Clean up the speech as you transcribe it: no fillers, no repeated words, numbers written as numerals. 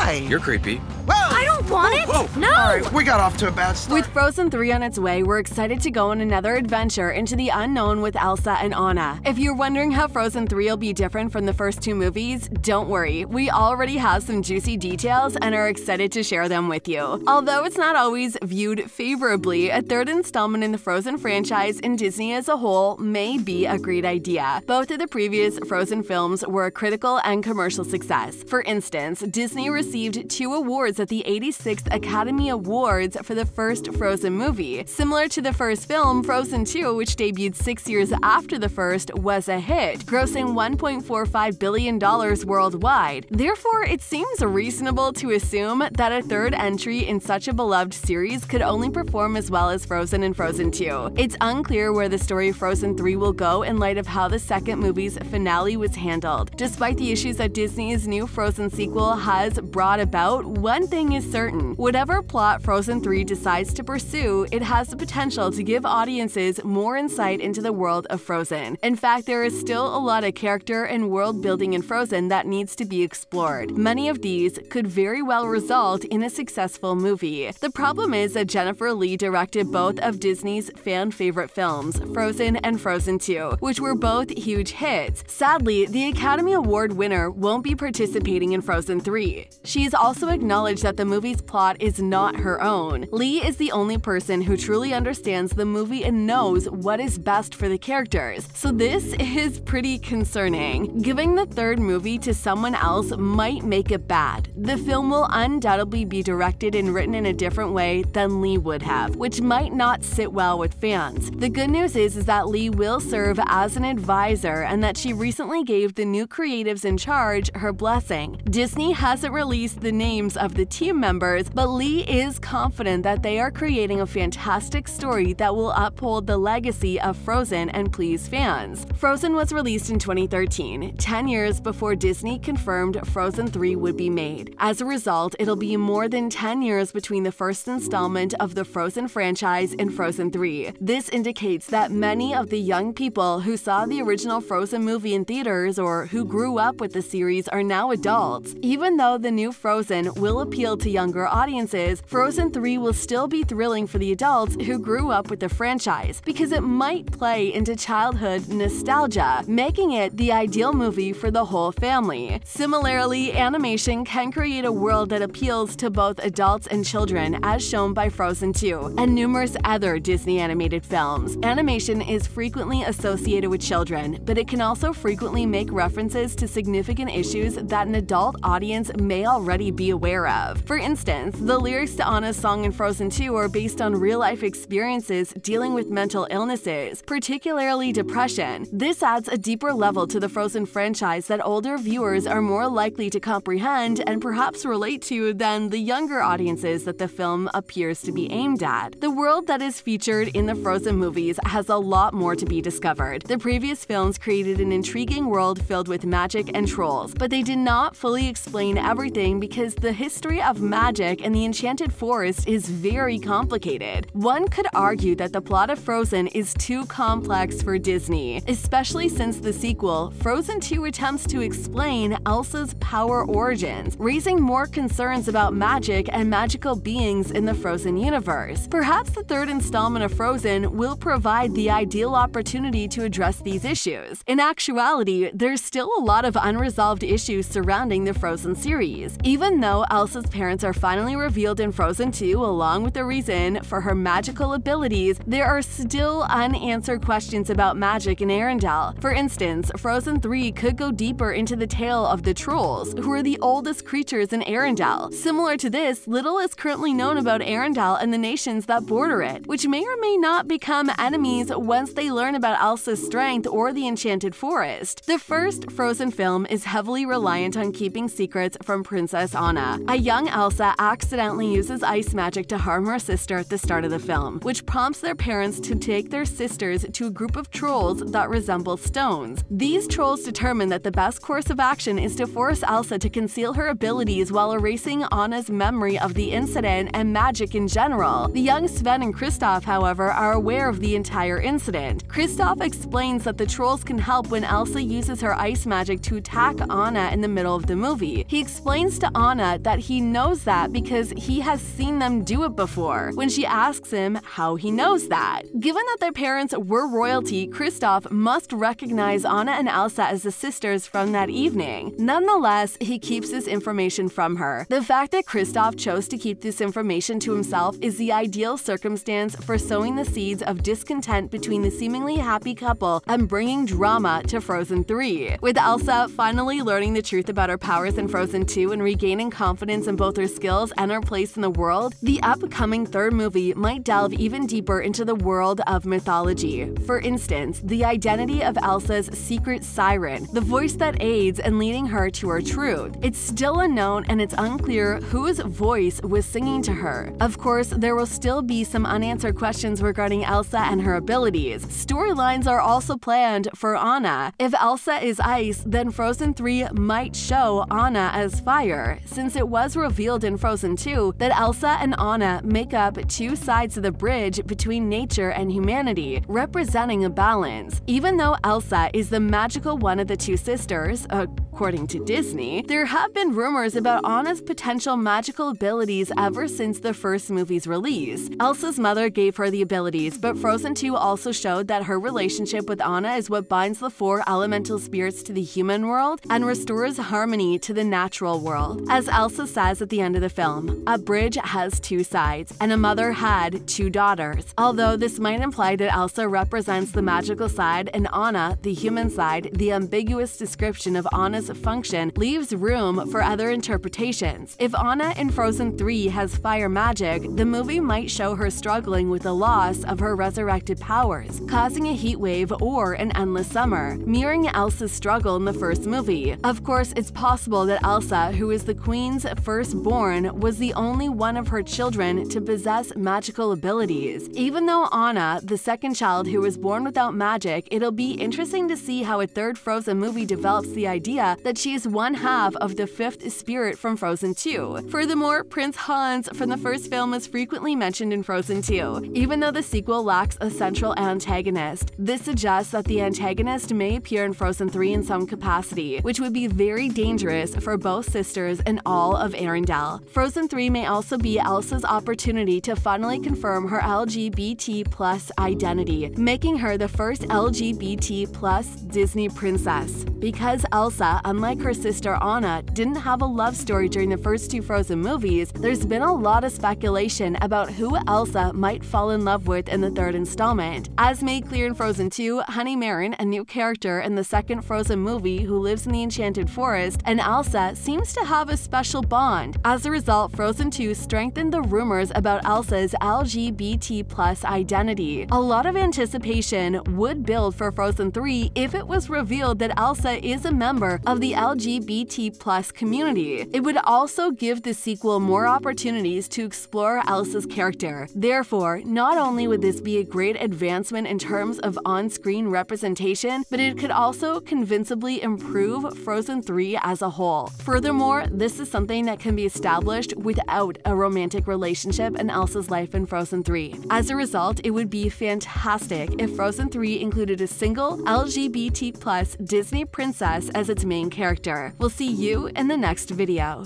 Why? You're creepy. Whoa! I don't want it! Whoa. No! All right, we got off to a bad start. With Frozen 3 on its way, we're excited to go on another adventure into the unknown with Elsa and Anna. If you're wondering how Frozen 3 will be different from the first two movies, don't worry. We already have some juicy details and are excited to share them with you. Although it's not always viewed favorably, a third installment in the Frozen franchise and Disney as a whole may be a great idea. Both of the previous Frozen films were a critical and commercial success. For instance, Disney received 2 awards at the 86th Academy Awards for the first Frozen movie. Similar to the first film, Frozen 2, which debuted 6 years after the first, was a hit, grossing $1.45 billion worldwide. Therefore, it seems reasonable to assume that a third entry in such a beloved series could only perform as well as Frozen and Frozen 2. It's unclear where the story of Frozen 3 will go in light of how the second movie's finale was handled. Despite the issues that Disney's new Frozen sequel has brought about, one thing is certain. Whatever plot Frozen 3 decides to pursue, it has the potential to give audiences more insight into the world of Frozen. In fact, there is still a lot of character and world building in Frozen that needs to be explored. Many of these could very well result in a successful movie. The problem is that Jennifer Lee directed both of Disney's fan favorite films, Frozen and Frozen 2, which were both huge hits. Sadly, the Academy Award winner won't be participating in Frozen 3. She has also acknowledged that the movie's plot is not her own. Lee is the only person who truly understands the movie and knows what is best for the characters, so this is pretty concerning. Giving the third movie to someone else might make it bad. The film will undoubtedly be directed and written in a different way than Lee would have, which might not sit well with fans. The good news is that Lee will serve as an advisor and that she recently gave the new creatives in charge her blessing. Disney hasn't released the names of the team members, but Lee is confident that they are creating a fantastic story that will uphold the legacy of Frozen and please fans. Frozen was released in 2013, 10 years before Disney confirmed Frozen 3 would be made. As a result, it'll be more than 10 years between the first installment of the Frozen franchise and Frozen 3. This indicates that many of the young people who saw the original Frozen movie in theaters or who grew up with the series are now adults. Even though the new Frozen will appeal to younger audiences, Frozen 3 will still be thrilling for the adults who grew up with the franchise because it might play into childhood nostalgia, making it the ideal movie for the whole family. Similarly, animation can create a world that appeals to both adults and children, as shown by Frozen 2 and numerous other Disney animated films. Animation is frequently associated with children, but it can also frequently make references to significant issues that an adult audience may already be aware of. For instance, the lyrics to Anna's song in Frozen 2 are based on real-life experiences dealing with mental illnesses, particularly depression. This adds a deeper level to the Frozen franchise that older viewers are more likely to comprehend and perhaps relate to than the younger audiences that the film appears to be aimed at. The world that is featured in the Frozen movies has a lot more to be discovered. The previous films created an intriguing world filled with magic and trolls, but they did not fully explain everything because the history of magic and the Enchanted Forest is very complicated. One could argue that the plot of Frozen is too complex for Disney, especially since the sequel, Frozen 2, attempts to explain Elsa's power origins, raising more concerns about magic and magical beings in the Frozen universe. Perhaps the third installment of Frozen will provide the ideal opportunity to address these issues. In actuality, there's still a lot of unresolved issues surrounding the Frozen series. Even though Elsa's parents are finally revealed in Frozen 2 along with the reason for her magical abilities, there are still unanswered questions about magic in Arendelle. For instance, Frozen 3 could go deeper into the tale of the trolls, who are the oldest creatures in Arendelle. Similar to this, little is currently known about Arendelle and the nations that border it, which may or may not become enemies once they learn about Elsa's strength or the Enchanted Forest. The first Frozen film is heavily reliant on keeping secrets from Princess Anna, a young Elsa accidentally uses ice magic to harm her sister at the start of the film, which prompts their parents to take their sisters to a group of trolls that resemble stones. These trolls determine that the best course of action is to force Elsa to conceal her abilities while erasing Anna's memory of the incident and magic in general. The young Sven and Kristoff, however, are aware of the entire incident. Kristoff explains that the trolls can help when Elsa uses her ice magic to attack Anna in the middle of the movie. He explains to Anna that he knows that because he has seen them do it before, when she asks him how he knows that. Given that their parents were royalty, Kristoff must recognize Anna and Elsa as the sisters from that evening. Nonetheless, he keeps this information from her. The fact that Kristoff chose to keep this information to himself is the ideal circumstance for sowing the seeds of discontent between the seemingly happy couple and bringing drama to Frozen 3. With Elsa finally learning the truth about her powers in Frozen 2 and regaining confidence in both her skills and her place in the world, the upcoming third movie might delve even deeper into the world of mythology. For instance, the identity of Elsa's secret siren, the voice that aids in leading her to her truth. It's still unknown and it's unclear whose voice was singing to her. Of course, there will still be some unanswered questions regarding Elsa and her abilities. Storylines are also planned for Anna. If Elsa is ice, then Frozen 3 might show Anna as fire, since it was revealed in Frozen 2 that Elsa and Anna make up two sides of the bridge between nature and humanity, representing a balance. Even though Elsa is the magical one of the two sisters, according to Disney, there have been rumors about Anna's potential magical abilities ever since the first movie's release. Elsa's mother gave her the abilities, but Frozen 2 also showed that her relationship with Anna is what binds the four elemental spirits to the human world and restores harmony to the natural world. As Elsa says at the end of the film, a bridge has two sides, and a mother had two daughters. Although this might imply that Elsa represents the magical side and Anna the human side, the ambiguous description of Anna's function leaves room for other interpretations. If Anna in Frozen 3 has fire magic, the movie might show her struggling with the loss of her resurrected powers, causing a heat wave or an endless summer, mirroring Elsa's struggle in the first movie. Of course, it's possible that Elsa, who is the queen's firstborn, was the only one of her children to possess magical abilities. Even though Anna, the second child who was born without magic, it'll be interesting to see how a third Frozen movie develops the idea that she is one half of the fifth spirit from Frozen 2. Furthermore, Prince Hans from the first film is frequently mentioned in Frozen 2. Even though the sequel lacks a central antagonist, this suggests that the antagonist may appear in Frozen 3 in some capacity, which would be very dangerous for both sisters and all of Arendelle. Frozen 3 may also be Elsa's opportunity to finally confirm her LGBT+ identity, making her the first LGBT+ Disney princess. Because Elsa, unlike her sister Anna, didn't have a love story during the first two Frozen movies, there's been a lot of speculation about who Elsa might fall in love with in the third installment. As made clear in Frozen 2, Honey Marin, a new character in the second Frozen movie who lives in the Enchanted Forest, and Elsa seems to have a special bond. As a result, Frozen 2 strengthened the rumors about Elsa's LGBT+ identity. A lot of anticipation would build for Frozen 3 if it was revealed that Elsa is a member of the LGBT+ community. It would also give the sequel more opportunities to explore Elsa's character. Therefore, not only would this be a great advancement in terms of on-screen representation, but it could also convincingly improve Frozen 3 as a whole. Furthermore, this is something that can be established without a romantic relationship in Elsa's life in Frozen 3. As a result, it would be fantastic if Frozen 3 included a single LGBT+ Disney princess as its main character. We'll see you in the next video.